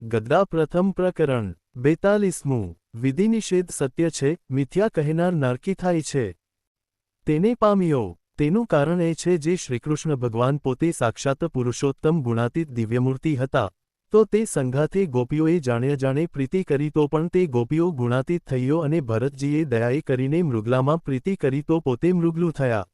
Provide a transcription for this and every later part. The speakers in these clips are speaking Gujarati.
ગદ્દા પ્રથમ પ્રકરણ 42મું વિધિનિષેધ સત્ય છે, મિથ્યા કહેનાર નારકી થાય છે. તેને પામ્યો. તેનું કારણ એ છે જે શ્રીકૃષ્ણ ભગવાન પોતે સાક્ષાત પુરુષોત્તમ ગુણાતીત દિવ્યમૂર્તિ હતા, તો તે સંઘાતે ગોપીઓએ જાણે પ્રીતિ કરી તો પણ તે ગોપીઓ ગુણાતીત થયો અને ભરતજીએ દયાએ કરીને મૃગલામાં પ્રીતિ કરી તો પોતે મૃગલું થયા.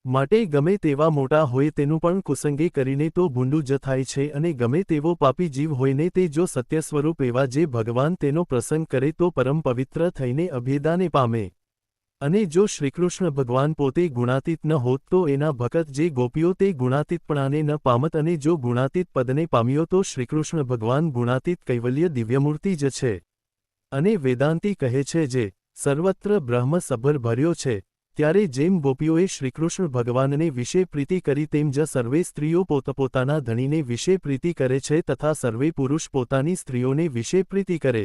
માટે ગમે તેવા મોટા હોય તેનું પણ કુસંગે કરીને તો ભૂંડું જ થાય છે અને ગમે તેવો પાપી જીવ હોયને તે જો સત્ય સ્વરૂપ એવા જે ભગવાન તેનો પ્રસંગ કરે તો પરમ પવિત્ર થઈને અભેદાને પામે. અને જો શ્રીકૃષ્ણ ભગવાન પોતે ગુણાતીત ન હોત તો એના ભગત જે ગોપીઓ તે ગુણાતીતપણાને ન પામત અને જો ગુણાતીત પદને પામ્યો તો શ્રીકૃષ્ણ ભગવાન ગુણાતીત કૈવલ્ય દિવ્યમૂર્તિ જ છે. અને વેદાંતી કહે છે જે સર્વત્ર બ્રહ્મ સભર ભર્યો છે, ત્યારે જેમ ગોપીઓએ શ્રીકૃષ્ણ ભગવાનને વિશે પ્રીતિ કરી તેમ જ સર્વે સ્ત્રીઓ પોતપોતાના ધણીને વિશે પ્રીતિ કરે છે તથા સર્વે પુરુષ પોતાની સ્ત્રીઓને વિશે પ્રીતિ કરે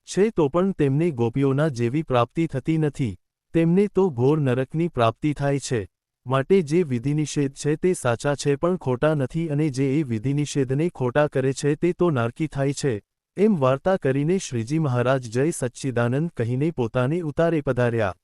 છે તો પણ તેમને ગોપીઓના જેવી પ્રાપ્તિ થતી નથી, તેમને તો ઘોર નરકની પ્રાપ્તિ થાય છે. માટે જે વિધિનિષેધ છે તે સાચા છે પણ ખોટા નથી અને જે એ વિધિનિષેધને ખોટા કરે છે તે તો નારકી થાય છે. એમ વાર્તા કરીને શ્રીજી મહારાજ જય સચ્ચિદાનંદ કહીને પોતાને ઉતારે પધાર્યા.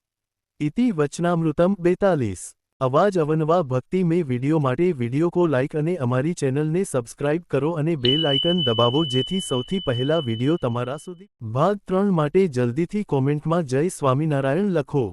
ઇતિ વચનામૃતમ 42. અવાજ અવનવા ભક્તિ મેં વિડિયો માટે વિડિયો કો લાઇક અને અમારી ચેનલને સબસ્ક્રાઇબ કરો અને બેલ આઇકન દબાવો જેથી સૌથી પહેલા વિડિયો તમારા સુધી. ભાગ 3 માટે જલ્દીથી કોમેન્ટમાં જય સ્વામિનારાયણ લખો.